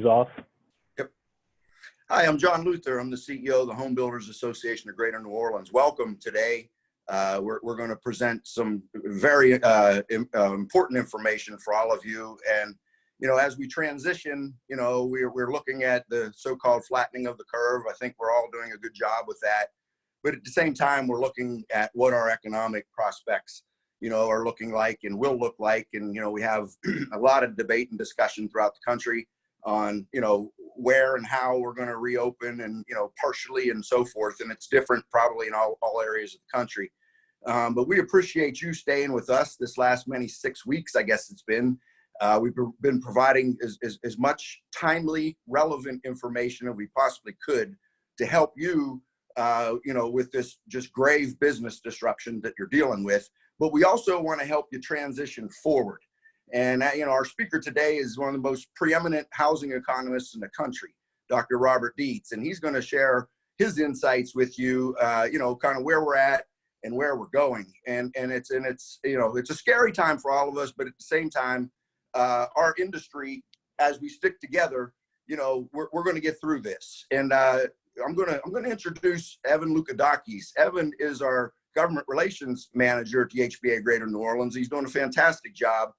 Off. Yep. Hi, I'm John Luther. I'm the CEO of the Home Builders Association of Greater New Orleans. Welcome today. We're going to present some very important information for all of you. And, as we transition, we're looking at the so-called flattening of the curve. I think we're all doing a good job with that. But at the same time, we're looking at what our economic prospects, are looking like and will look like. And, we have a lot of debate and discussion throughout the country on, where and how we're going to reopen and, partially and so forth. And it's different probably in all areas of the country. But we appreciate you staying with us this last 6 weeks, I guess it's been. We've been providing as much timely, relevant information as we possibly could to help you, with this just grave business disruption that you're dealing with. But we also want to help you transition forward. And, our speaker today is one of the most preeminent housing economists in the country, Dr. Robert Dietz, and he's going to share his insights with you, kind of where we're at and where we're going. And it's a scary time for all of us, but at the same time, our industry, as we stick together, we're going to get through this. And I'm going to introduce Evan Lukadakis. Evan is our government relations manager at the HBA Greater New Orleans. He's doing a fantastic job.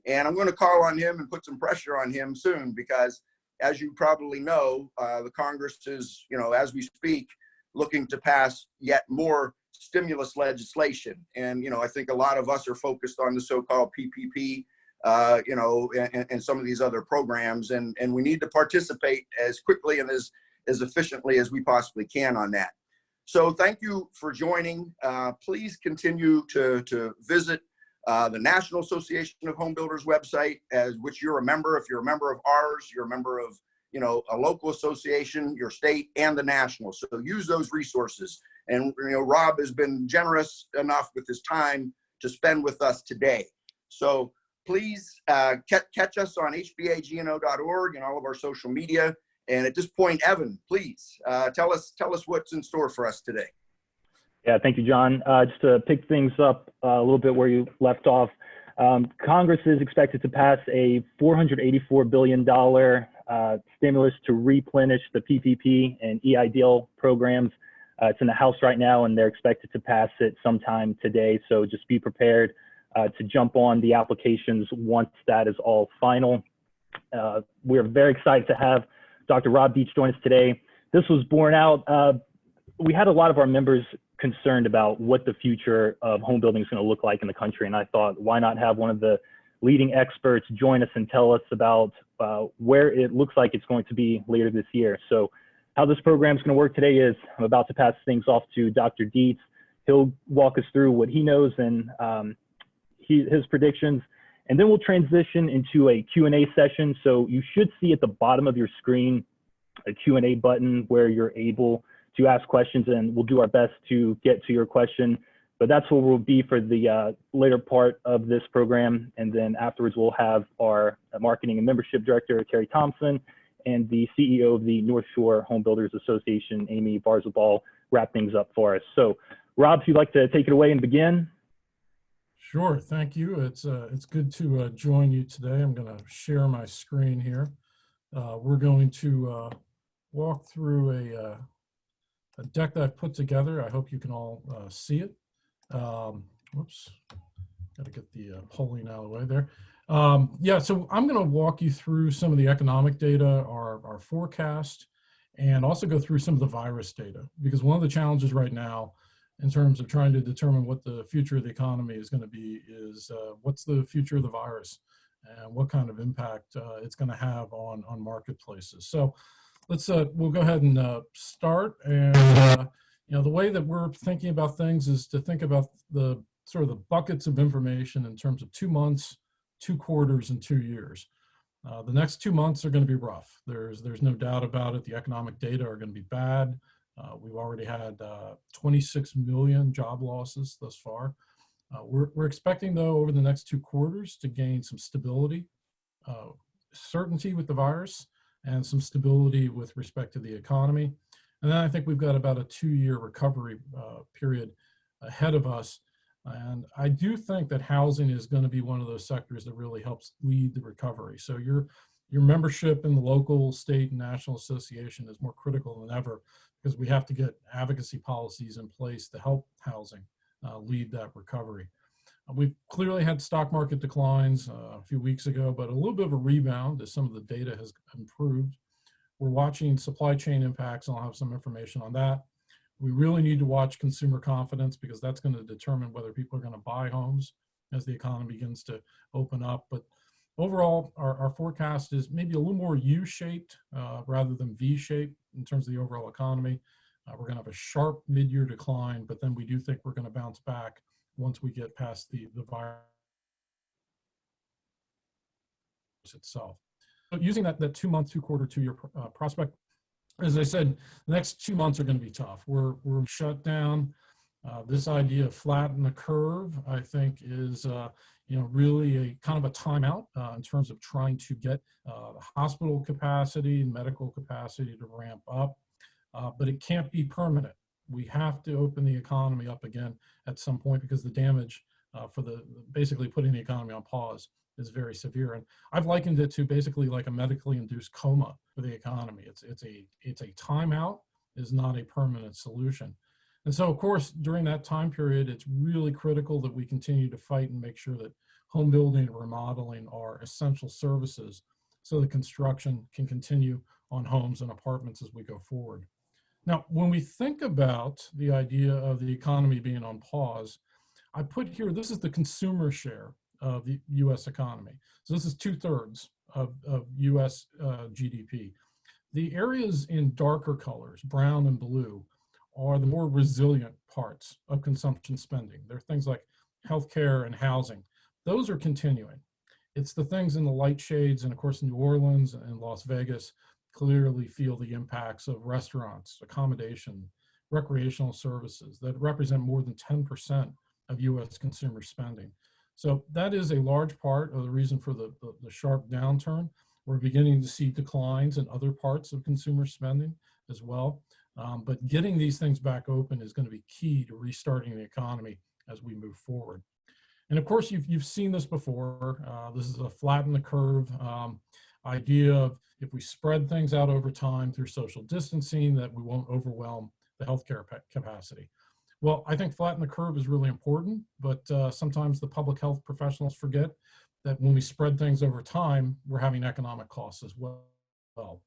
And I'm going to call on him and put some pressure on him soon because, as you probably know, the Congress is, as we speak, looking to pass yet more stimulus legislation. And, I think a lot of us are focused on the so-called PPP, and some of these other programs. And we need to participate as quickly and as efficiently as we possibly can on that. So thank you for joining. Please continue to visit the National Association of Home Builders website, as which you're a member. If you're a member of ours, you're a member of, a local association, your state, and the national. So use those resources. And, Rob has been generous enough with his time to spend with us today. So please catch us on hbagno.org and all of our social media. And at this point, Evan, please tell us what's in store for us today. Yeah, thank you, John. Just to pick things up a little bit where you left off, Congress is expected to pass a $484 billion stimulus to replenish the PPP and EIDL programs. It's in the House right now, and they're expected to pass it sometime today. So just be prepared to jump on the applications once that is all final. We're very excited to have Dr. Rob Dietz join us today. This was borne out. We had a lot of our members concerned about what the future of home building is going to look like in the country. And I thought, why not have one of the leading experts join us and tell us about where it looks like it's going to be later this year. So how this program is going to work today is I'm about to pass things off to Dr. Dietz. He'll walk us through what he knows and his predictions. And then we'll transition into a Q&A session. So you should see at the bottom of your screen a Q&A button where you're able to ask questions, and we'll do our best to get to your question. But that's what we'll be for the later part of this program. And then afterwards, we'll have our marketing and membership director, Carrie Thompson, and the CEO of the North Shore Home Builders Association, Amy Barzabal, wrap things up for us. So Rob, if you'd like to take it away and begin. Sure, thank you. It's good to join you today. I'm going to share my screen here. We're going to walk through a deck that I've put together. I hope you can all see it. Whoops, got to get the polling out of the way there. Yeah, so I'm going to walk you through some of the economic data, our forecast, and also go through some of the virus data, because one of the challenges right now in terms of trying to determine what the future of the economy is going to be is what's the future of the virus and what kind of impact it's going to have on marketplaces. So we'll go ahead and start. And the way that we're thinking about things is to think about the sort of the buckets of information in terms of 2 months, 2 quarters, and 2 years. The next 2 months are going to be rough. There's no doubt about it. The economic data are going to be bad. We've already had 26 million job losses thus far. We're expecting, though, over the next 2 quarters to gain some stability, certainty with the virus, and some stability with respect to the economy. And then I think we've got about a 2-year recovery period ahead of us. And I do think that housing is going to be one of those sectors that really helps lead the recovery. So you're Your membership in the local, state, and national association is more critical than ever because we have to get advocacy policies in place to help housing lead that recovery. We've clearly had stock market declines a few weeks ago, but a little bit of a rebound as some of the data has improved. We're watching supply chain impacts, and I'll have some information on that. We really need to watch consumer confidence because that's going to determine whether people are going to buy homes as the economy begins to open up. But overall, our forecast is maybe a little more U-shaped rather than V-shaped in terms of the overall economy. We're going to have a sharp mid-year decline, but then we do think we're going to bounce back once we get past the virus itself. So using that 2-month, 2-quarter, 2-year prospect, as I said, the next 2 months are going to be tough. We're shut down. This idea of flatten the curve, I think, is really a kind of a timeout in terms of trying to get hospital capacity and medical capacity to ramp up, but it can't be permanent. We have to open the economy up again at some point because the damage for basically putting the economy on pause is very severe. And I've likened it to basically like a medically induced coma for the economy. It's a timeout, is not a permanent solution. And so, of course, during that time period, it's really critical that we continue to fight and make sure that home building and remodeling are essential services so that construction can continue on homes and apartments as we go forward. Now, when we think about the idea of the economy being on pause, I put here, this is the consumer share of the U.S. economy. So this is 2/3 of U.S. GDP. The areas in darker colors, brown and blue, are the more resilient parts of consumption spending. They're things like healthcare and housing. Those are continuing. It's the things in the light shades, and of course New Orleans and Las Vegas clearly feel the impacts of restaurants, accommodation, recreational services that represent more than 10% of U.S. consumer spending. So that is a large part of the reason for the sharp downturn. We're beginning to see declines in other parts of consumer spending as well. But getting these things back open is going to be key to restarting the economy as we move forward. And of course, you've seen this before. This is a flatten the curve idea of if we spread things out over time through social distancing, that we won't overwhelm the healthcare capacity. Well, I think flatten the curve is really important, but sometimes the public health professionals forget that when we spread things over time, we're having economic costs as well.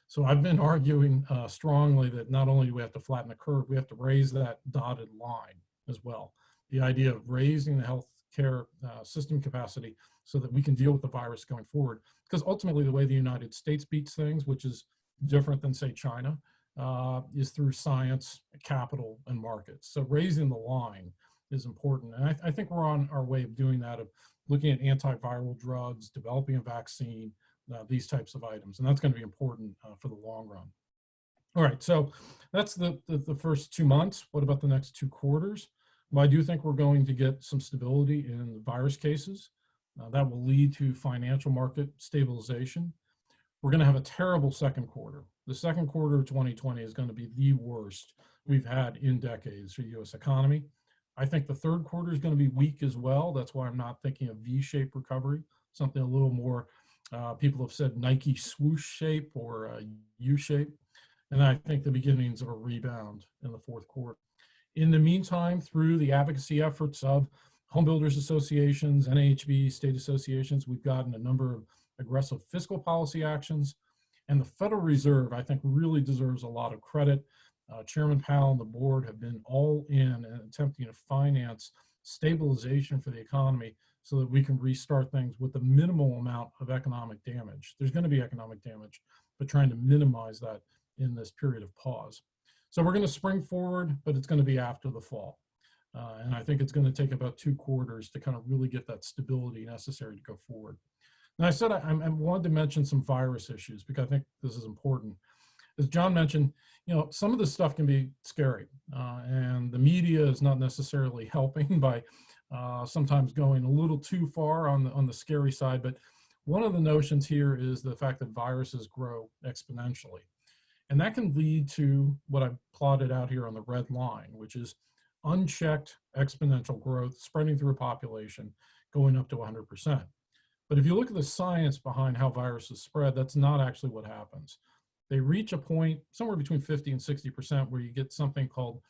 So I've been arguing strongly that not only do we have to flatten the curve, we have to raise that dotted line as well. The idea of raising the healthcare system capacity so that we can deal with the virus going forward. Because ultimately the way the United States beats things, which is different than say China, is through science, capital, and markets. So raising the line is important. And I think we're on our way of doing that, of looking at antiviral drugs, developing a vaccine, these types of items. And that's going to be important for the long run. All right, so that's the first 2 months. What about the next 2 quarters? Well, I do think we're going to get some stability in virus cases. That will lead to financial market stabilization. We're going to have a terrible second quarter. The second quarter of 2020 is going to be the worst we've had in decades for the U.S. economy. I think the third quarter is going to be weak as well. That's why I'm not thinking of V-shaped recovery, something a little more, people have said Nike swoosh shape or U-shape. And I think the beginnings of a rebound in the fourth quarter. In the meantime, through the advocacy efforts of home builders associations, NAHB, state associations, we've gotten a number of aggressive fiscal policy actions. And the Federal Reserve, I think, really deserves a lot of credit. Chairman Powell and the board have been all in and attempting to finance stabilization for the economy so that we can restart things with the minimal amount of economic damage. There's going to be economic damage, but trying to minimize that in this period of pause. So we're going to spring forward, but it's going to be after the fall. And I think it's going to take about 2 quarters to kind of really get that stability necessary to go forward. Now, I said I wanted to mention some virus issues because I think this is important. As John mentioned, some of this stuff can be scary, and the media is not necessarily helping by sometimes going a little too far on the scary side. But one of the notions here is the fact that viruses grow exponentially. And that can lead to what I've plotted out here on the red line, which is unchecked exponential growth spreading through a population going up to 100%. But if you look at the science behind how viruses spread, that's not actually what happens. They reach a point somewhere between 50 and 60% where you get something called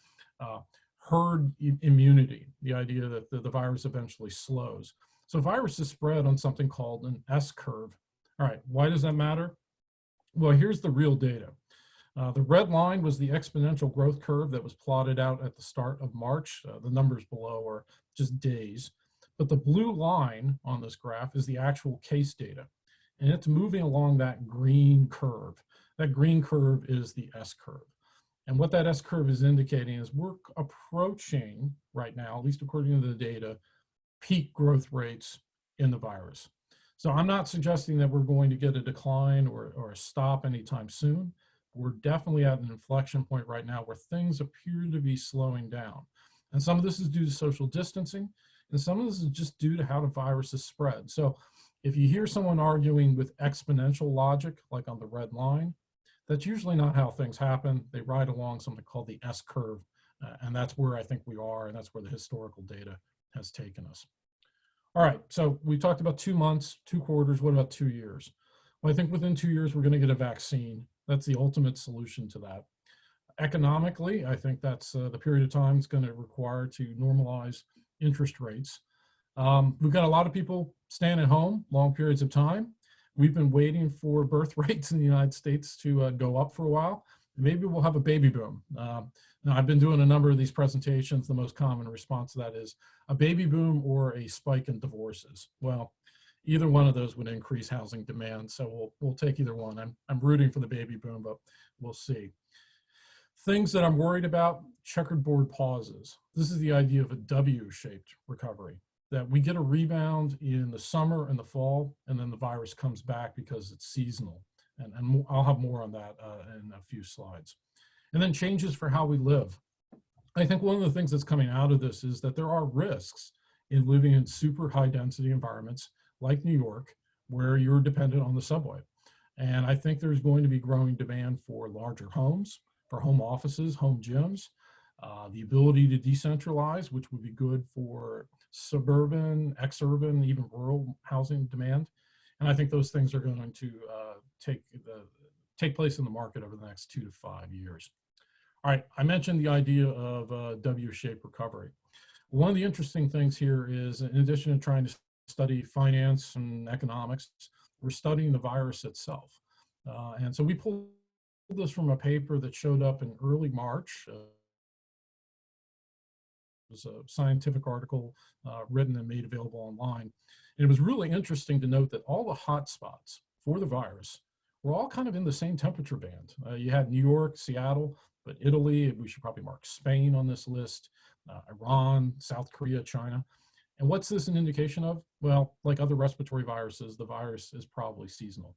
herd immunity, the idea that the virus eventually slows. So viruses spread on something called an S curve. All right, why does that matter? Well, here's the real data. The red line was the exponential growth curve that was plotted out at the start of March. The numbers below are just days. But the blue line on this graph is the actual case data, and it's moving along that green curve. That green curve is the S curve. And what that S curve is indicating is we're approaching right now, at least according to the data, peak growth rates in the virus. So I'm not suggesting that we're going to get a decline or a stop anytime soon. We're definitely at an inflection point right now where things appear to be slowing down. And some of this is due to social distancing, and some of this is just due to how the virus is spread. So if you hear someone arguing with exponential logic, like on the red line, that's usually not how things happen. They ride along something called the S curve, and that's where I think we are, and that's where the historical data has taken us. All right, so we talked about 2 months, 2 quarters. What about 2 years? Well, I think within 2 years, we're going to get a vaccine. That's the ultimate solution to that. Economically, I think that's the period of time it's going to require to normalize interest rates. We've got a lot of people staying at home long periods of time. We've been waiting for birth rates in the United States to go up for a while. Maybe we'll have a baby boom. Now, I've been doing a number of these presentations. The most common response to that is a baby boom or a spike in divorces. Well, either one of those would increase housing demand, so we'll take either one. I'm rooting for the baby boom, but we'll see. Things that I'm worried about, checkerboard pauses. This is the idea of a W-shaped recovery, that we get a rebound in the summer and the fall, and then the virus comes back because it's seasonal. And I'll have more on that in a few slides. And then changes for how we live. I think one of the things that's coming out of this is that there are risks in living in super high density environments like New York, where you're dependent on the subway. And I think there's going to be growing demand for larger homes, for home offices, home gyms, the ability to decentralize, which would be good for suburban, exurban, even rural housing demand. And I think those things are going to take place in the market over the next 2 to 5 years. All right, I mentioned the idea of W-shaped recovery. One of the interesting things here is, in addition to trying to study finance and economics, we're studying the virus itself. And so we pulled this from a paper that showed up in early March. It was a scientific article written and made available online. And it was really interesting to note that all the hotspots for the virus were all kind of in the same temperature band. You had New York, Seattle, but Italy, we should probably mark Spain on this list, Iran, South Korea, China. And what's this an indication of? Well, like other respiratory viruses, the virus is probably seasonal.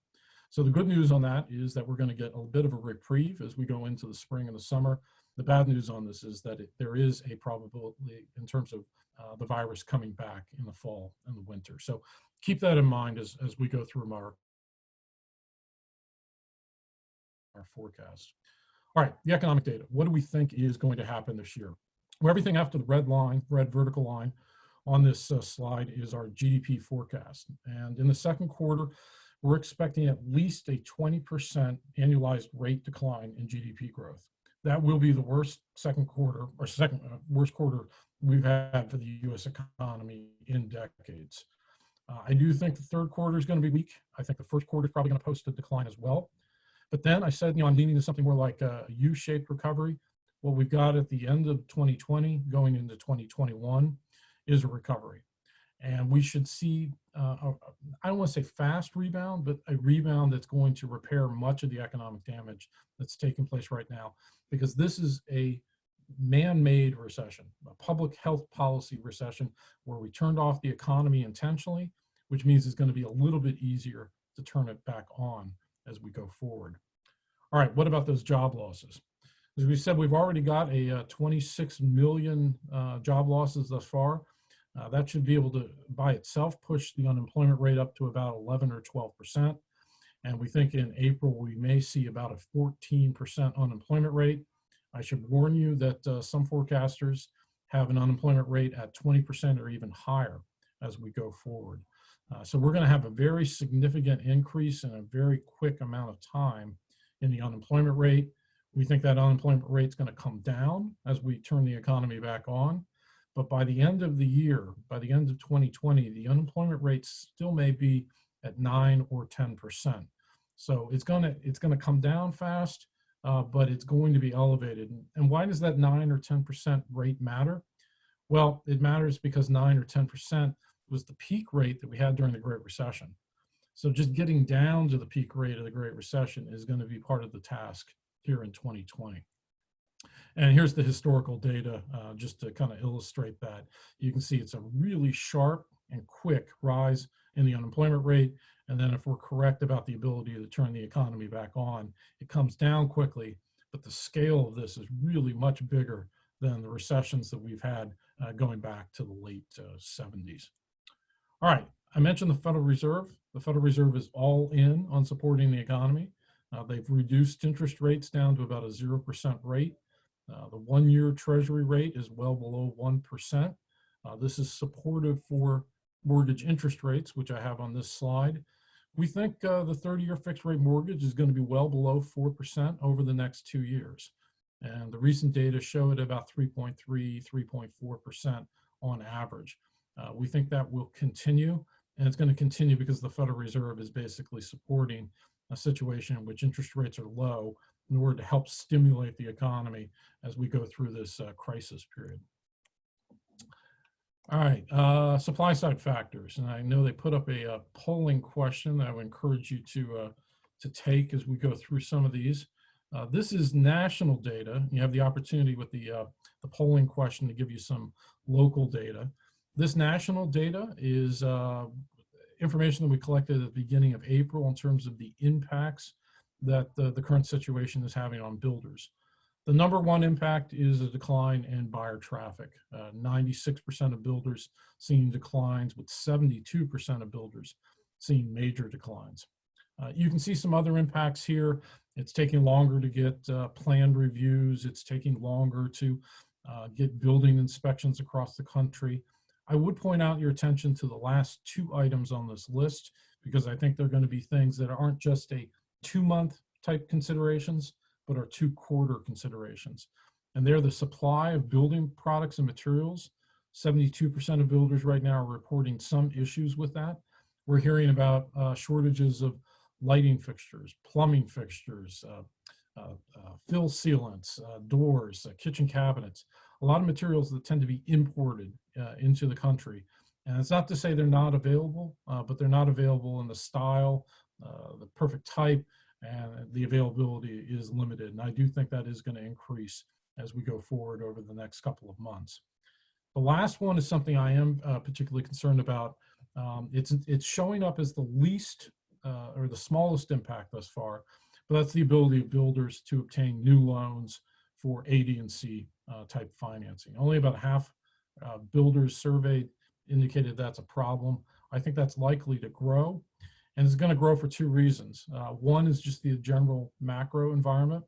So the good news on that is that we're going to get a bit of a reprieve as we go into the spring and the summer. The bad news on this is that there is a probability in terms of the virus coming back in the fall and the winter. So keep that in mind as we go through our forecast. All right, the economic data. What do we think is going to happen this year? Well, everything after the red line, red vertical line on this slide is our GDP forecast. And in the second quarter, we're expecting at least a 20% annualized rate decline in GDP growth. That will be the worst second quarter, or worst quarter we've had for the U.S. economy in decades. I do think the third quarter is going to be weak. I think the first quarter is probably going to post a decline as well. But then I said, I'm leaning to something more like a U-shaped recovery. What we've got at the end of 2020 going into 2021 is a recovery. And we should see, I don't want to say fast rebound, but a rebound that's going to repair much of the economic damage that's taking place right now, because this is a man-made recession, a public health policy recession where we turned off the economy intentionally, which means it's going to be a little bit easier to turn it back on as we go forward. All right, what about those job losses? As we said, we've already got a 26 million job losses thus far. That should be able to, by itself, push the unemployment rate up to about 11 or 12%. And we think in April, we may see about a 14% unemployment rate. I should warn you that some forecasters have an unemployment rate at 20% or even higher as we go forward. So we're going to have a very significant increase in a very quick amount of time in the unemployment rate. We think that unemployment rate is going to come down as we turn the economy back on. But by the end of the year, by the end of 2020, the unemployment rate still may be at 9 or 10%. So it's going to come down fast, but it's going to be elevated. And why does that 9 or 10% rate matter? Well, it matters because 9 or 10% was the peak rate that we had during the Great Recession. So just getting down to the peak rate of the Great Recession is going to be part of the task here in 2020. And here's the historical data just to kind of illustrate that. You can see it's a really sharp and quick rise in the unemployment rate. And then if we're correct about the ability to turn the economy back on, it comes down quickly, but the scale of this is really much bigger than the recessions that we've had going back to the late 70s. All right, I mentioned the Federal Reserve. The Federal Reserve is all in on supporting the economy. They've reduced interest rates down to about a 0% rate. The one-year Treasury rate is well below 1%. This is supportive for mortgage interest rates, which I have on this slide. We think the 30-year fixed rate mortgage is going to be well below 4% over the next 2 years. And the recent data show it about 3.3, 3.4% on average. We think that will continue, and it's going to continue because the Federal Reserve is basically supporting a situation in which interest rates are low in order to help stimulate the economy as we go through this crisis period. All right, supply side factors. And I know they put up a polling question that I would encourage you to take as we go through some of these. This is national data. You have the opportunity with the polling question to give you some local data. This national data is information that we collected at the beginning of April in terms of the impacts that the current situation is having on builders. The number one impact is a decline in buyer traffic. 96% of builders seeing declines, with 72% of builders seeing major declines. You can see some other impacts here. It's taking longer to get planned reviews. It's taking longer to get building inspections across the country. I would point out your attention to the last 2 items on this list, because I think they're going to be things that aren't just a 2-month type considerations, but are 2-quarter considerations. And they're the supply of building products and materials. 72% of builders right now are reporting some issues with that. We're hearing about shortages of lighting fixtures, plumbing fixtures, fill sealants, doors, kitchen cabinets, a lot of materials that tend to be imported into the country. And it's not to say they're not available, but they're not available in the style, the perfect type, and the availability is limited. And I do think that is going to increase as we go forward over the next couple of months. The last one is something I am particularly concerned about. It's showing up as the least or the smallest impact thus far, but that's the ability of builders to obtain new loans for A, D, and C type financing. Only about half builders surveyed indicated that's a problem. I think that's likely to grow, and it's going to grow for 2 reasons. One is just the general macro environment,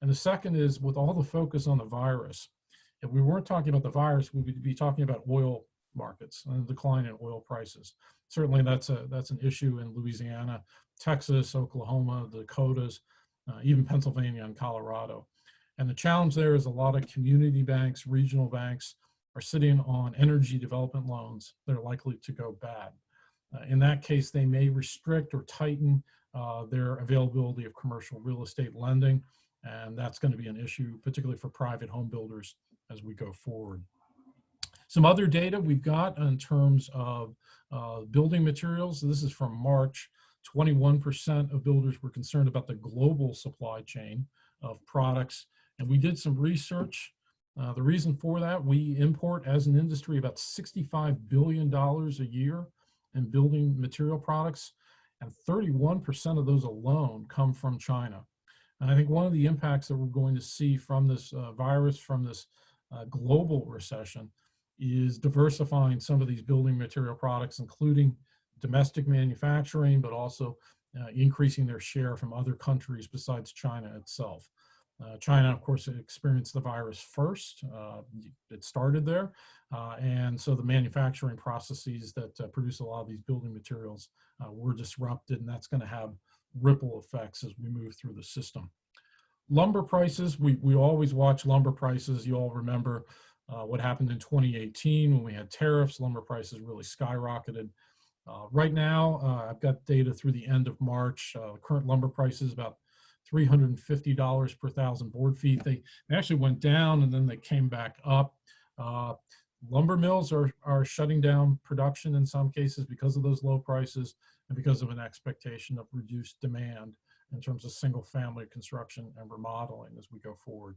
and the second is with all the focus on the virus. If we weren't talking about the virus, we would be talking about oil markets and the decline in oil prices. Certainly that's an issue in Louisiana, Texas, Oklahoma, the Dakotas, even Pennsylvania and Colorado. And the challenge there is a lot of community banks, regional banks are sitting on energy development loans that are likely to go bad. In that case, they may restrict or tighten their availability of commercial real estate lending, and that's going to be an issue, particularly for private home builders as we go forward. Some other data we've got in terms of building materials. This is from March. 21% of builders were concerned about the global supply chain of products. And we did some research. The reason for that, we import as an industry about $65 billion a year in building material products, and 31% of those alone come from China. And I think one of the impacts that we're going to see from this virus, from this global recession, is diversifying some of these building material products, including domestic manufacturing, but also increasing their share from other countries besides China itself. China, of course, experienced the virus first. It started there. And so the manufacturing processes that produce a lot of these building materials were disrupted, and that's going to have ripple effects as we move through the system. Lumber prices, we always watch lumber prices. You all remember what happened in 2018 when we had tariffs. Lumber prices really skyrocketed. Right now, I've got data through the end of March. Current lumber prices about $350 per thousand board feet. They actually went down and then they came back up. Lumber mills are shutting down production in some cases because of those low prices and because of an expectation of reduced demand in terms of single family construction and remodeling as we go forward.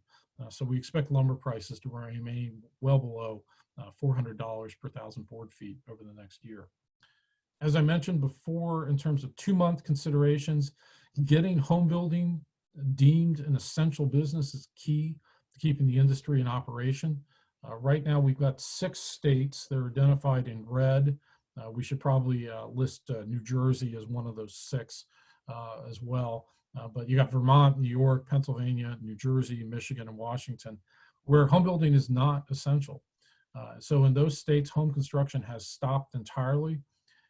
So we expect lumber prices to remain well below $400 per thousand board feet over the next year. As I mentioned before, in terms of 2-month considerations, getting home building deemed an essential business is key to keeping the industry in operation. Right now, we've got 6 states that are identified in red. We should probably list New Jersey as one of those 6 as well. But you got Vermont, New York, Pennsylvania, New Jersey, Michigan, and Washington, where home building is not essential. So in those states, home construction has stopped entirely.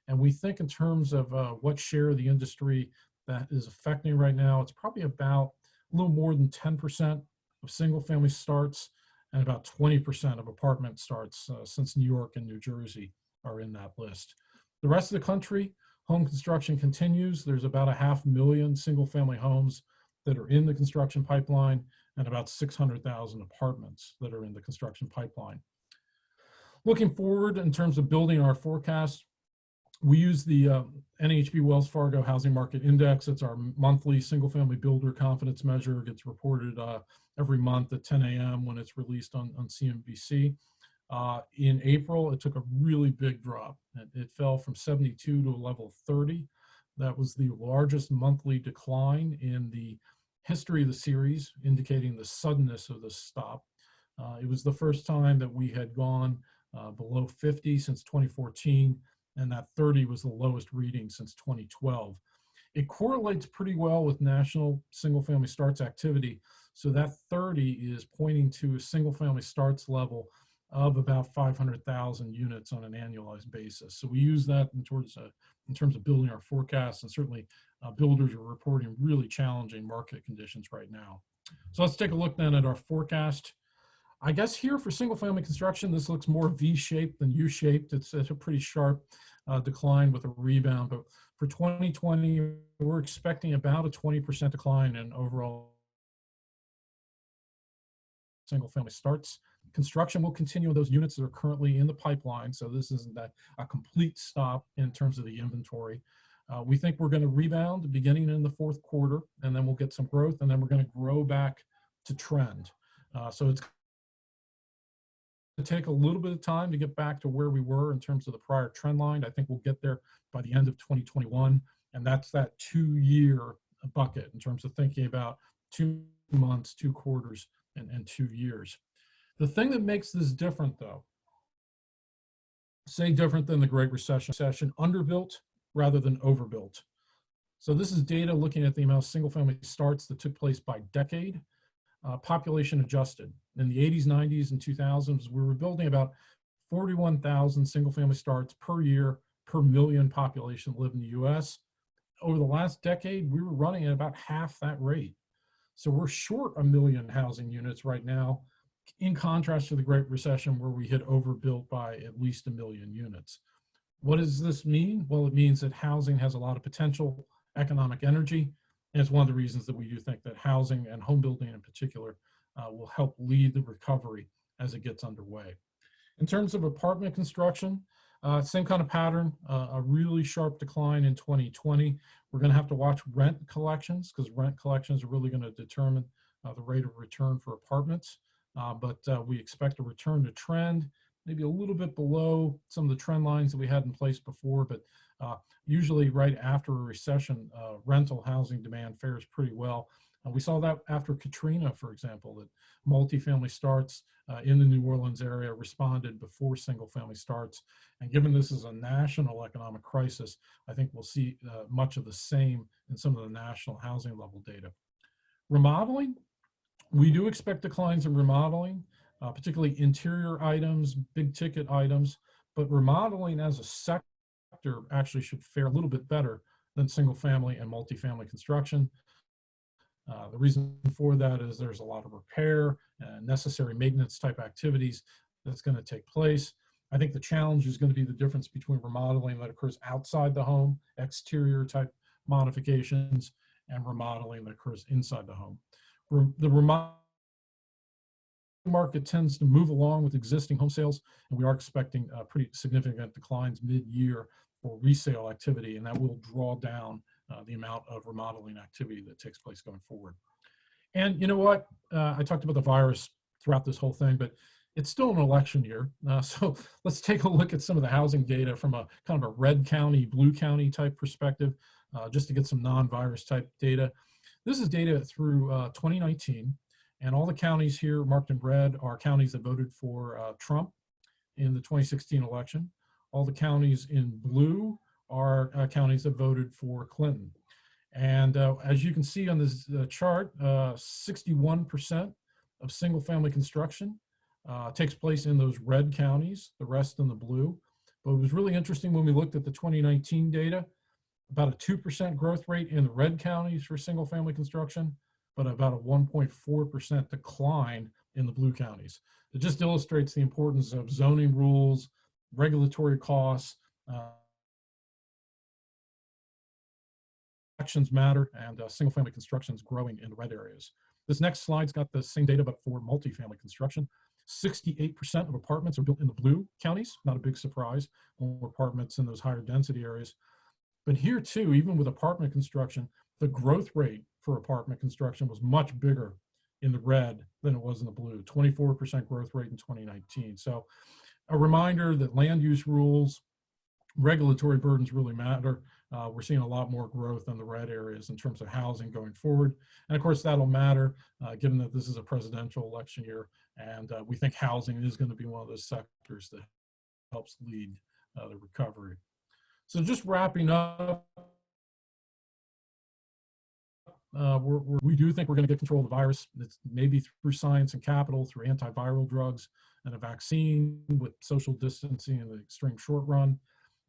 And we think in terms of what share of the industry that is affecting right now, it's probably about a little more than 10% of single family starts and about 20% of apartment starts, since New York and New Jersey are in that list. The rest of the country, home construction continues. There's about 500,000 single family homes that are in the construction pipeline and about 600,000 apartments that are in the construction pipeline. Looking forward in terms of building our forecast, we use the NAHB Wells Fargo Housing Market Index. It's our monthly single-family builder confidence measure. It gets reported every month at 10 a.m. when it's released on CNBC. In April, it took a really big drop. It fell from 72 to a level of 30. That was the largest monthly decline in the history of the series, indicating the suddenness of this stop. It was the first time that we had gone below 50 since 2014. And that 30 was the lowest reading since 2012. It correlates pretty well with national single-family starts activity. So that 30 is pointing to a single-family starts level of about 500,000 units on an annualized basis. So we use that in terms of building our forecasts, and certainly builders are reporting really challenging market conditions right now. So let's take a look then at our forecast. I guess here for single family construction, this looks more V-shaped than U-shaped. It's a pretty sharp decline with a rebound. But for 2020, we're expecting about a 20% decline in overall single family starts. Construction will continue on those units that are currently in the pipeline. So this isn't a complete stop in terms of the inventory. We think we're going to rebound beginning in the 4th quarter, and then we'll get some growth, and then we're going to grow back to trend. So it's to take a little bit of time to get back to where we were in terms of the prior trend line. I think we'll get there by the end of 2021. And that's that 2-year bucket in terms of thinking about 2 months, 2 quarters, and 2 years. The thing that makes this different, though, say different than the Great Recession, underbuilt rather than overbuilt. So this is data looking at the amount of single family starts that took place by decade. Population adjusted. In the 80s, 90s, and 2000s, we were building about 41,000 single-family starts per year per million population that live in the U.S. Over the last decade, we were running at about half that rate. So we're short 1 million housing units right now, in contrast to the Great Recession, where we had overbuilt by at least 1 million units. What does this mean? Well, it means that housing has a lot of potential economic energy. And it's one of the reasons that we do think that housing and home building in particular will help lead the recovery as it gets underway. In terms of apartment construction, same kind of pattern, a really sharp decline in 2020. We're going to have to watch rent collections, because rent collections are really going to determine the rate of return for apartments. But we expect a return to trend, maybe a little bit below some of the trend lines that we had in place before, but usually right after a recession, rental housing demand fares pretty well. We saw that after Katrina, for example, that multifamily starts in the New Orleans area responded before single family starts. And given this is a national economic crisis, I think we'll see much of the same in some of the national housing level data. Remodeling, We do expect declines in remodeling, particularly interior items, big ticket items, but remodeling as a sector actually should fare a little bit better than single family and multifamily construction. The reason for that is there's a lot of repair and necessary maintenance type activities that's going to take place. I think the challenge is going to be the difference between remodeling that occurs outside the home, exterior type modifications, and remodeling that occurs inside the home. The remodeling market tends to move along with existing home sales, and we are expecting pretty significant declines mid-year for resale activity, and that will draw down the amount of remodeling activity that takes place going forward. And you know what? I talked about the virus throughout this whole thing, but it's still an election year. So let's take a look at some of the housing data from a kind of a red county, blue county type perspective, just to get some non-virus type data. This is data through 2019, and all the counties here marked in red are counties that voted for Trump in the 2016 election. All the counties in blue are counties that voted for Clinton. And as you can see on this chart, 61% of single family construction takes place in those red counties, the rest in the blue. But it was really interesting when we looked at the 2019 data, about a 2% growth rate in the red counties for single family construction, but about a 1.4% decline in the blue counties. It just illustrates the importance of zoning rules, regulatory costs, actions matter, and single family construction is growing in the red areas. This next slide's got the same data, but for multifamily construction. 68% of apartments are built in the blue counties, not a big surprise, more apartments in those higher density areas. But here too, even with apartment construction, the growth rate for apartment construction was much bigger in the red than it was in the blue, 24% growth rate in 2019. So a reminder that land use rules, regulatory burdens really matter. We're seeing a lot more growth in the red areas in terms of housing going forward. And of course, that'll matter given that this is a presidential election year. And we think housing is going to be one of those sectors that helps lead the recovery. So just wrapping up, we do think we're going to get control of the virus. It's maybe through science and capital, through antiviral drugs and a vaccine with social distancing in the extreme short run.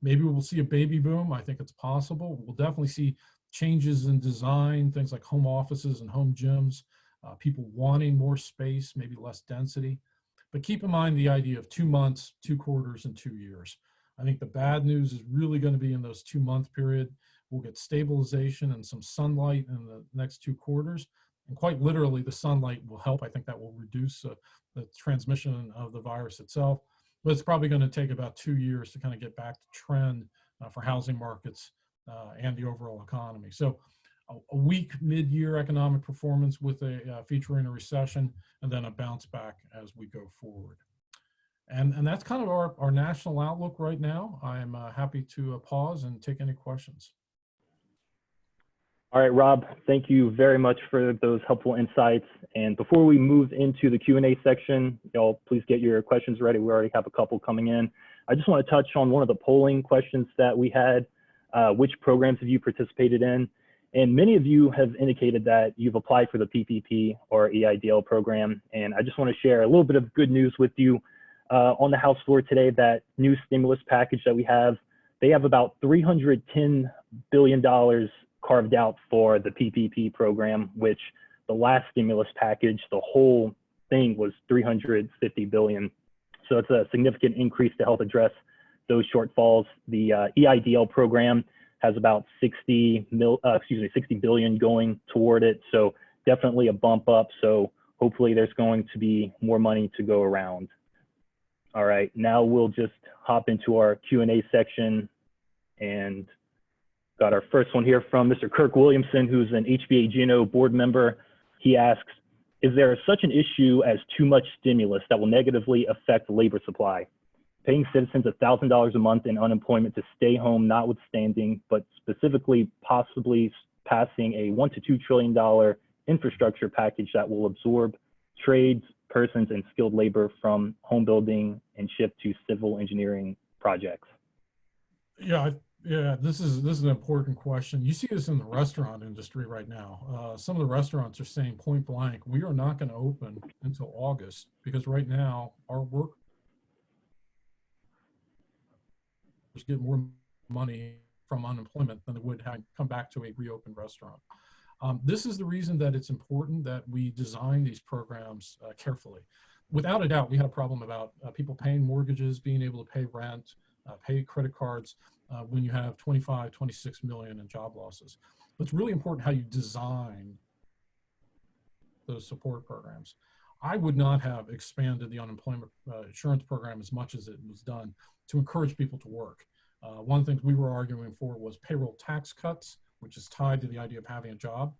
Maybe we'll see a baby boom. I think it's possible. We'll definitely see changes in design, things like home offices and home gyms, people wanting more space, maybe less density. But keep in mind the idea of 2 months, 2 quarters, and 2 years. I think the bad news is really going to be in those 2-month period. We'll get stabilization and some sunlight in the next 2 quarters. And quite literally, the sunlight will help. I think that will reduce the transmission of the virus itself. But it's probably going to take about 2 years to kind of get back to trend for housing markets and the overall economy. So a weak mid-year economic performance with featuring a recession, and then a bounce back as we go forward. And that's kind of our national outlook right now. I'm happy to pause and take any questions. All right, Rob, thank you very much for those helpful insights. And before we move into the Q&A section, y'all please get your questions ready. We already have a couple coming in. I just want to touch on one of the polling questions that we had. Which programs have you participated in? And many of you have indicated that you've applied for the PPP or EIDL program. And I just want to share a little bit of good news with you on the House floor today. That new stimulus package that we have, they have about $310 billion carved out for the PPP program, which the last stimulus package, the whole thing was $350 billion. So it's a significant increase to help address those shortfalls. The EIDL program has about 60 billion going toward it. So definitely a bump up. So hopefully there's going to be more money to go around. All right, now we'll just hop into our Q&A section, and got our first one here from Mr. Kirk Williamson, who's an HBA Geno board member. He asks, is there such an issue as too much stimulus that will negatively affect labor supply? Paying citizens $1,000 a month in unemployment to stay home notwithstanding, but specifically possibly passing a $1 to $2 trillion infrastructure package that will absorb trades, persons, and skilled labor from home building and shift to civil engineering projects. Yeah, Yeah, this is an important question. You see this in the restaurant industry right now. Some of the restaurants are saying point blank, we are not going to open until August because right now our workers get more money from unemployment than they would have come back to a reopened restaurant. This is the reason that it's important that we design these programs carefully. Without a doubt, we had a problem about people paying mortgages, being able to pay rent, pay credit cards when you have 25, 26 million in job losses. But it's really important how you design those support programs. I would not have expanded the unemployment insurance program as much as it was done to encourage people to work. One of the things we were arguing for was payroll tax cuts, which is tied to the idea of having a job,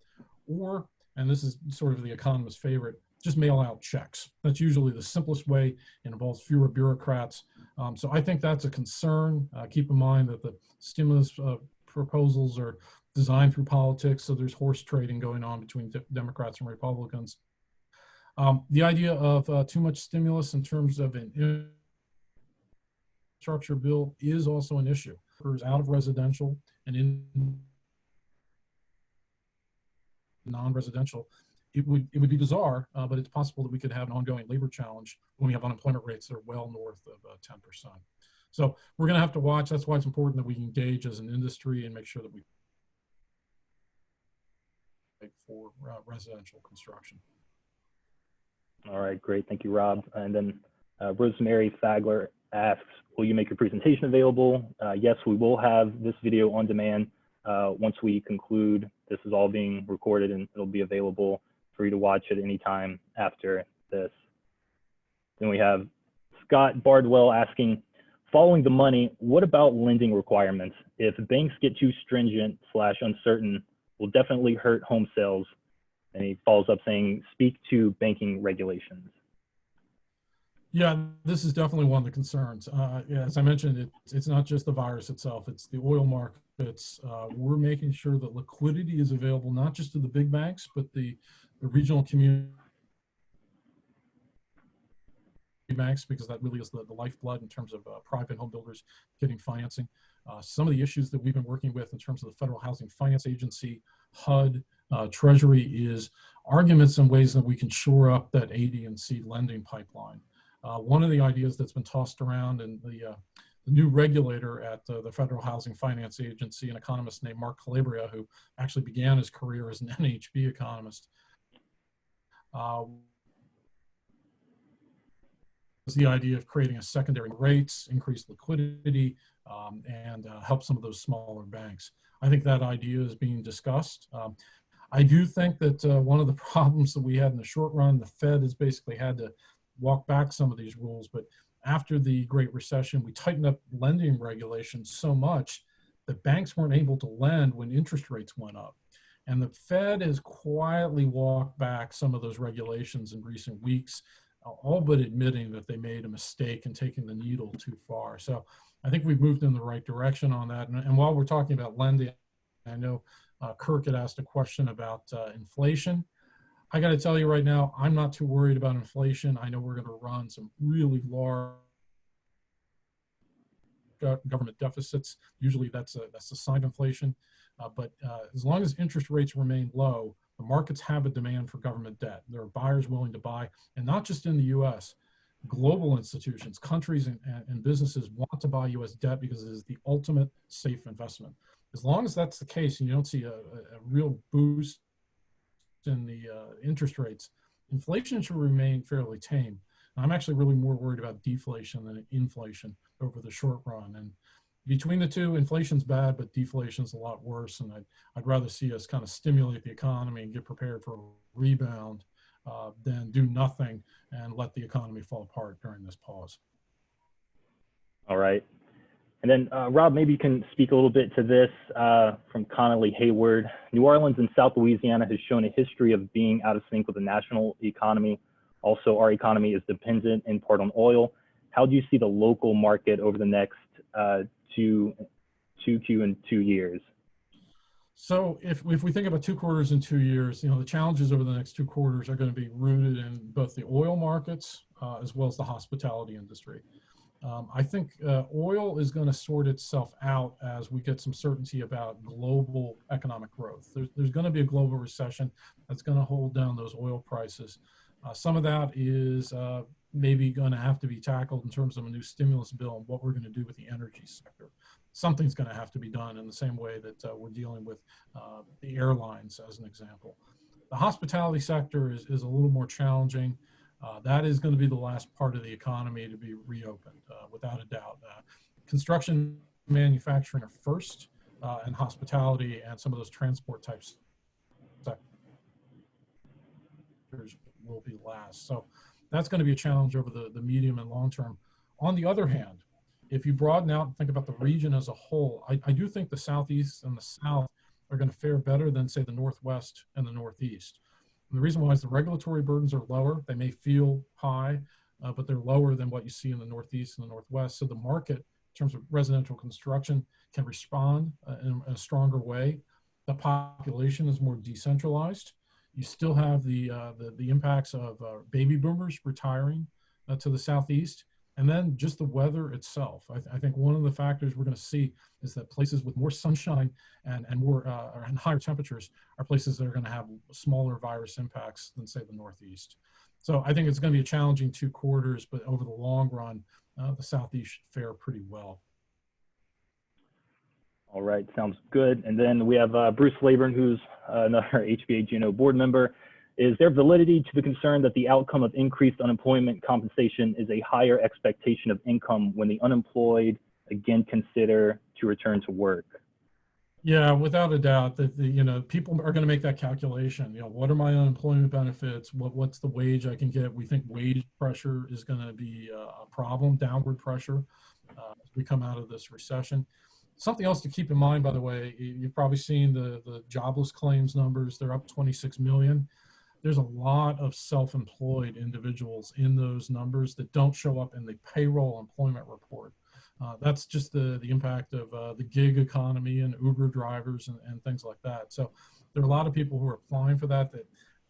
or, and this is sort of the economist's favorite, just mail out checks. That's usually the simplest way and involves fewer bureaucrats. So I think that's a concern. Keep in mind that the stimulus proposals are designed through politics, so there's horse trading going on between Democrats and Republicans. The idea of too much stimulus in terms of an infrastructure bill is also an issue. Out of residential and in non-residential, it would be bizarre, but it's possible that we could have an ongoing labor challenge when we have unemployment rates that are well north of 10%. So we're going to have to watch. That's why it's important that we engage as an industry and make sure that we for residential construction. All right, great. Thank you, Rob. And then Rosemary Fagler asks, will you make your presentation available? Yes, we will have this video on demand once we conclude. This is all being recorded and it'll be available for you to watch at any time after this. Then we have Scott Bardwell asking, following the money, what about lending requirements? If banks get too stringent / uncertain, will definitely hurt home sales. And he follows up saying, speak to banking regulations. Yeah, this is definitely one of the concerns. Yeah, as I mentioned, it's not just the virus itself, it's the oil markets. We're making sure that liquidity is available, not just to the big banks, but the regional community banks, because that really is the lifeblood in terms of private home builders getting financing. Some of the issues that we've been working with in terms of the Federal Housing Finance Agency, HUD, Treasury is arguments and ways that we can shore up that A, D, and C lending pipeline. One of the ideas that's been tossed around, and the new regulator at the Federal Housing Finance Agency, an economist named Mark Calabria, who actually began his career as an NAHB economist, is the idea of creating a secondary rates, increase liquidity, and help some of those smaller banks. I think that idea is being discussed. I do think that one of the problems that we had in the short run, the Fed has basically had to walk back some of these rules, but after the Great Recession, we tightened up lending regulations so much that banks weren't able to lend when interest rates went up. And the Fed has quietly walked back some of those regulations in recent weeks, all but admitting that they made a mistake and taking the needle too far. So I think we've moved in the right direction on that. And while we're talking about lending, I know Kirk had asked a question about inflation. I got to tell you right now, I'm not too worried about inflation. I know we're going to run some really large government deficits. Usually that's a sign of inflation. But as long as interest rates remain low, the markets have a demand for government debt. There are buyers willing to buy, and not just in the US. Global institutions, countries, and businesses want to buy US debt because it is the ultimate safe investment. As long as that's the case and you don't see a real boost in the interest rates, inflation should remain fairly tame. I'm actually really more worried about deflation than inflation over the short run. And between the two, inflation's bad, but deflation's a lot worse. And I'd rather see us kind of stimulate the economy and get prepared for a rebound than do nothing and let the economy fall apart during this pause. All right. And then Rob, maybe you can speak a little bit to this from Connolly Hayward. New Orleans and South Louisiana has shown a history of being out of sync with the national economy. Also, our economy is dependent in part on oil. How do you see the local market over the next 2Q and 2 years? So if we think about 2 quarters and 2 years, the challenges over the next 2 quarters are going to be rooted in both the oil markets as well as the hospitality industry. I think oil is going to sort itself out as we get some certainty about global economic growth. There's going to be a global recession that's going to hold down those oil prices. Some of that is maybe going to have to be tackled in terms of a new stimulus bill and what we're going to do with the energy sector. Something's going to have to be done in the same way that we're dealing with the airlines, as an example. The hospitality sector is a little more challenging. That is going to be the last part of the economy to be reopened, without a doubt. Construction, manufacturing are first, and hospitality and some of those transport types sectors will be last. So that's going to be a challenge over the medium and long term. On the other hand, if you broaden out and think about the region as a whole, I do think the Southeast and the South are going to fare better than, say, the Northwest and the Northeast. And the reason why is the regulatory burdens are lower. They may feel high, but they're lower than what you see in the Northeast and the Northwest. So the market, in terms of residential construction, can respond in a stronger way. The population is more decentralized. You still have the impacts of baby boomers retiring to the Southeast. And then just the weather itself. I think one of the factors we're going to see is that places with more sunshine and more and higher temperatures are places that are going to have smaller virus impacts than, say, the Northeast. So I think it's going to be a challenging 2 quarters, but over the long run, the Southeast should fare pretty well. All right, sounds good. And then we have Bruce Laburn, who's another HVA-GNO board member. Is there validity to the concern that the outcome of increased unemployment compensation is a higher expectation of income when the unemployed again consider to return to work? Yeah, without a doubt that people are going to make that calculation. What are my unemployment benefits? What's the wage I can get? We think wage pressure is going to be a problem, downward pressure, as we come out of this recession. Something else to keep in mind, by the way, you've probably seen the jobless claims numbers. They're up 26 million. There's a lot of self-employed individuals in those numbers that don't show up in the payroll employment report. That's just the impact of the gig economy and Uber drivers and things like that. So there are a lot of people who are applying for that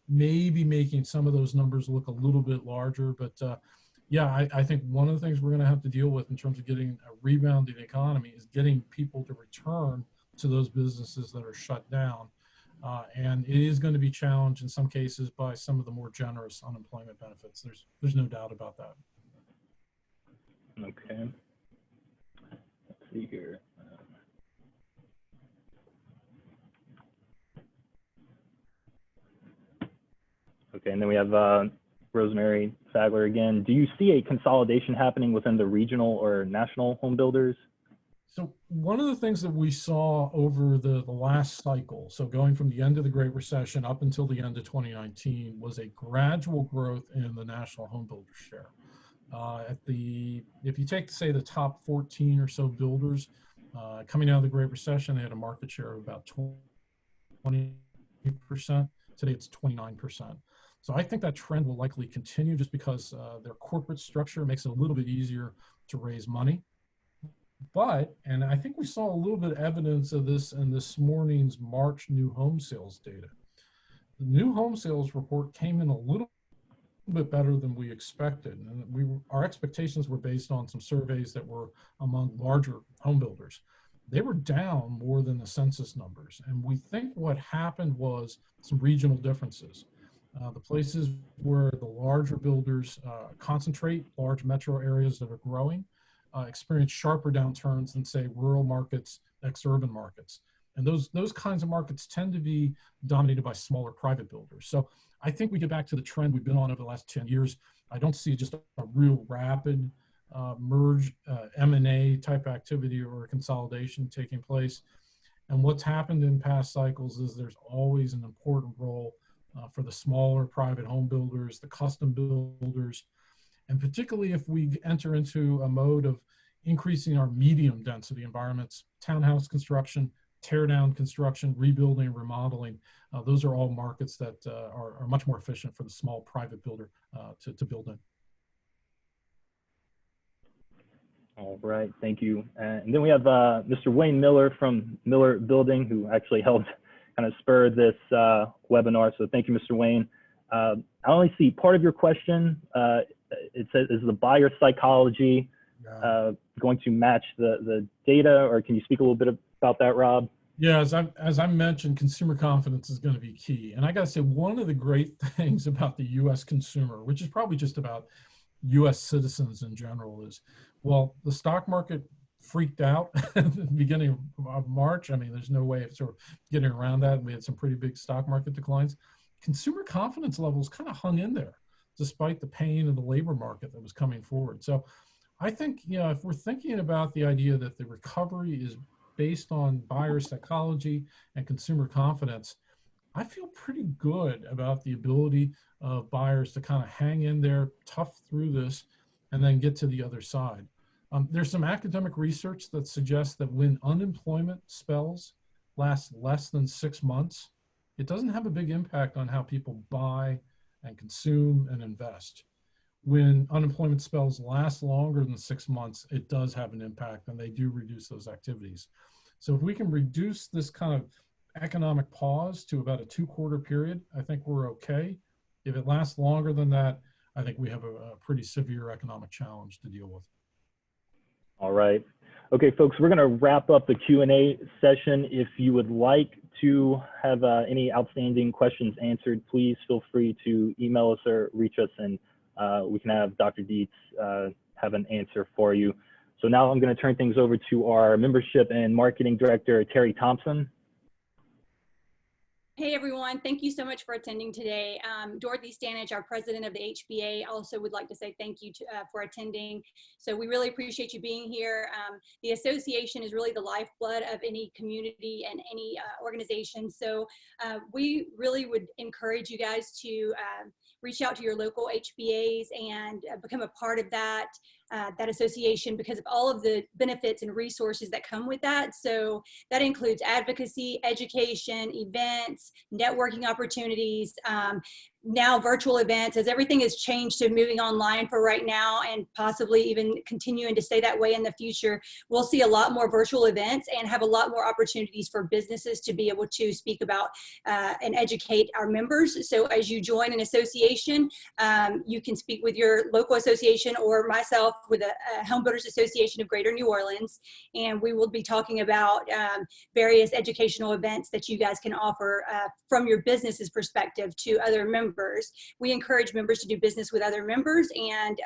may be making some of those numbers look a little bit larger. But yeah, I think one of the things we're going to have to deal with in terms of getting a rebound in the economy is getting people to return to those businesses that are shut down. And it is going to be challenged in some cases by some of the more generous unemployment benefits. There's no doubt about that. Okay. Let's see here. Okay, and then we have Rosemary Sagler again. Do you see a consolidation happening within the regional or national home builders? So one of the things that we saw over the last cycle, so going from the end of the Great Recession up until the end of 2019, was a gradual growth in the national home builder share. If you take, say, the top 14 or so builders, coming out of the Great Recession, they had a market share of about 20%. Today it's 29%. So I think that trend will likely continue just because their corporate structure makes it a little bit easier to raise money. But, and I think we saw a little bit of evidence of this in this morning's March new home sales data. The new home sales report came in a little bit better than we expected. And our expectations were based on some surveys that were among larger home builders. They were down more than the census numbers. And we think what happened was some regional differences. The places where the larger builders concentrate, large metro areas that are growing, experience sharper downturns than, say, rural markets, ex-urban markets. And those kinds of markets tend to be dominated by smaller private builders. So I think we get back to the trend we've been on over the last 10 years. I don't see just a real rapid merge, M&A type activity or consolidation taking place. And what's happened in past cycles is there's always an important role for the smaller private home builders, the custom builders, and particularly if we enter into a mode of increasing our medium density environments, townhouse construction, tear down construction, rebuilding, remodeling, those are all markets that are much more efficient for the small private builder to build in. All right, thank you. And then we have Mr. Wayne Miller from Miller Building, who actually helped kind of spur this webinar. So thank you, Mr. Wayne. I only see part of your question. It says, is the buyer psychology going to match the data, or can you speak a little bit about that, Rob? Yeah, as I mentioned, consumer confidence is going to be key. And I got to say, one of the great things about the U.S. consumer, which is probably just about U.S. citizens in general, is, well, the stock market freaked out at the beginning of March. I mean, there's no way of sort of getting around that. We had some pretty big stock market declines. Consumer confidence levels kind of hung in there, despite the pain of the labor market that was coming forward. So I think, if we're thinking about the idea that the recovery is based on buyer psychology and consumer confidence, I feel pretty good about the ability of buyers to kind of hang in there, tough through this, and then get to the other side. There's some academic research that suggests that when unemployment spells last less than 6 months, it doesn't have a big impact on how people buy and consume and invest. When unemployment spells last longer than 6 months, it does have an impact, and they do reduce those activities. So if we can reduce this kind of economic pause to about a 2-quarter period, I think we're okay. If it lasts longer than that, I think we have a pretty severe economic challenge to deal with. All right. Okay, folks, we're going to wrap up the Q&A session. If you would like to have any outstanding questions answered, please feel free to email us or reach us, and we can have Dr. Dietz have an answer for you. So now I'm going to turn things over to our Membership and Marketing Director, Terry Thompson. Hey everyone, thank you so much for attending today. Dorothy Stanage, our president of the HBA, also would like to say thank you for attending. So we really appreciate you being here. The association is really the lifeblood of any community and any organization. So we really would encourage you guys to reach out to your local HBAs and become a part of that association, because of all of the benefits and resources that come with that. So that includes advocacy, education, events, networking opportunities, now virtual events, as everything has changed to moving online for right now and possibly even continuing to stay that way in the future. We'll see a lot more virtual events and have a lot more opportunities for businesses to be able to speak about and educate our members. So as you join an association, you can speak with your local association or myself with a Home Builders Association of Greater New Orleans, and we will be talking about various educational events that you guys can offer from your business's perspective to other members. We encourage members to do business with other members, and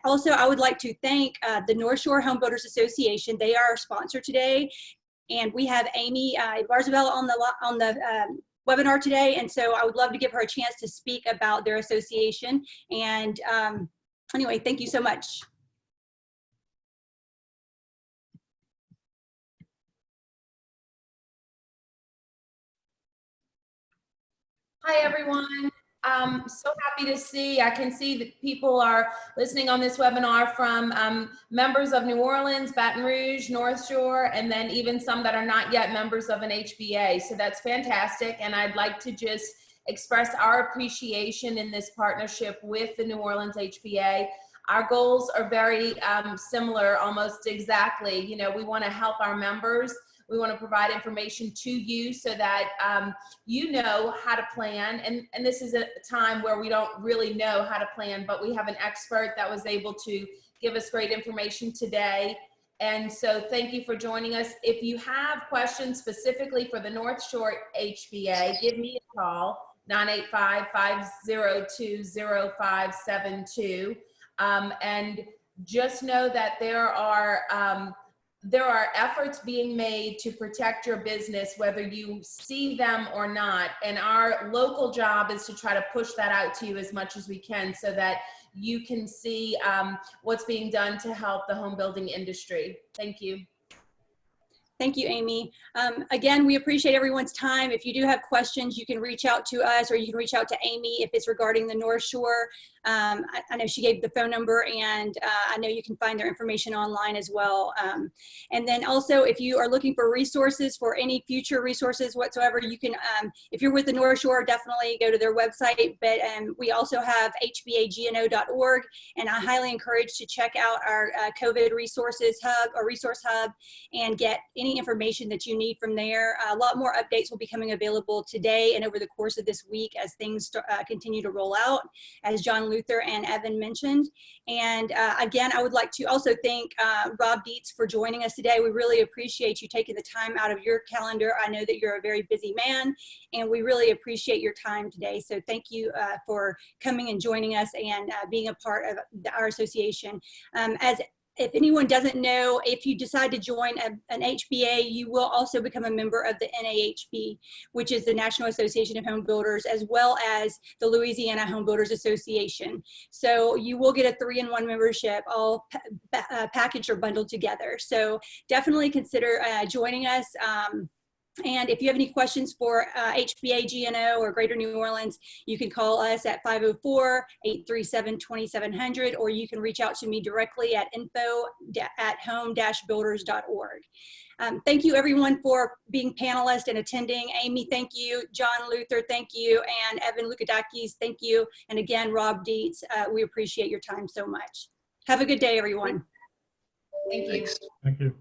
also I would like to thank the North Shore Home Builders Association. They are our sponsor today, and we have Amy Barzabella on the webinar today, and so I would love to give her a chance to speak about their association. And anyway, thank you so much. Hi, everyone. So happy to see. I can see that people are listening on this webinar from members of New Orleans, Baton Rouge, North Shore, and then even some that are not yet members of an HBA. So that's fantastic. And I'd like to just express our appreciation in this partnership with the New Orleans HBA. Our goals are very similar, almost exactly. You know, we want to help our members. We want to provide information to you so that you know how to plan. And this is a time where we don't really know how to plan, but we have an expert that was able to give us great information today. And so thank you for joining us. If you have questions specifically for the North Shore HBA, give me a call, 985-502-0572. And just know that there are efforts being made to protect your business, whether you see them or not. And our local job is to try to push that out to you as much as we can so that you can see what's being done to help the home building industry. Thank you. Thank you, Amy. Again, we appreciate everyone's time. If you do have questions, you can reach out to us, or you can reach out to Amy if it's regarding the North Shore. I know she gave the phone number, and I know you can find their information online as well. And then also, if you are looking for resources, for any future resources whatsoever, you can, if you're with the North Shore, definitely go to their website. But we also have hbagno.org, and I highly encourage to check out our COVID resources hub or resource hub and get any information that you need from there. A lot more updates will be coming available today and over the course of this week as things continue to roll out, as John Luther and Evan mentioned. And again, I would like to also thank Rob Dietz for joining us today. We really appreciate you taking the time out of your calendar. I know that you're a very busy man, and we really appreciate your time today. So thank you for coming and joining us and being a part of our association. If anyone doesn't know, if you decide to join an HBA, you will also become a member of the NAHB, which is the National Association of Home Builders, as well as the Louisiana Home Builders Association. So you will get a 3-in-1 membership, all packaged or bundled together. So definitely consider joining us. And if you have any questions for HBA, GNO, or Greater New Orleans, you can call us at 504-837-2700, or you can reach out to me directly at info@home-builders.org. Thank you, everyone, for being panelists and attending. Amy, thank you. John Luther, thank you. And Evan Lukadakis, thank you. And again, Rob Dietz, we appreciate your time so much. Have a good day, everyone. Thank you. Thank you.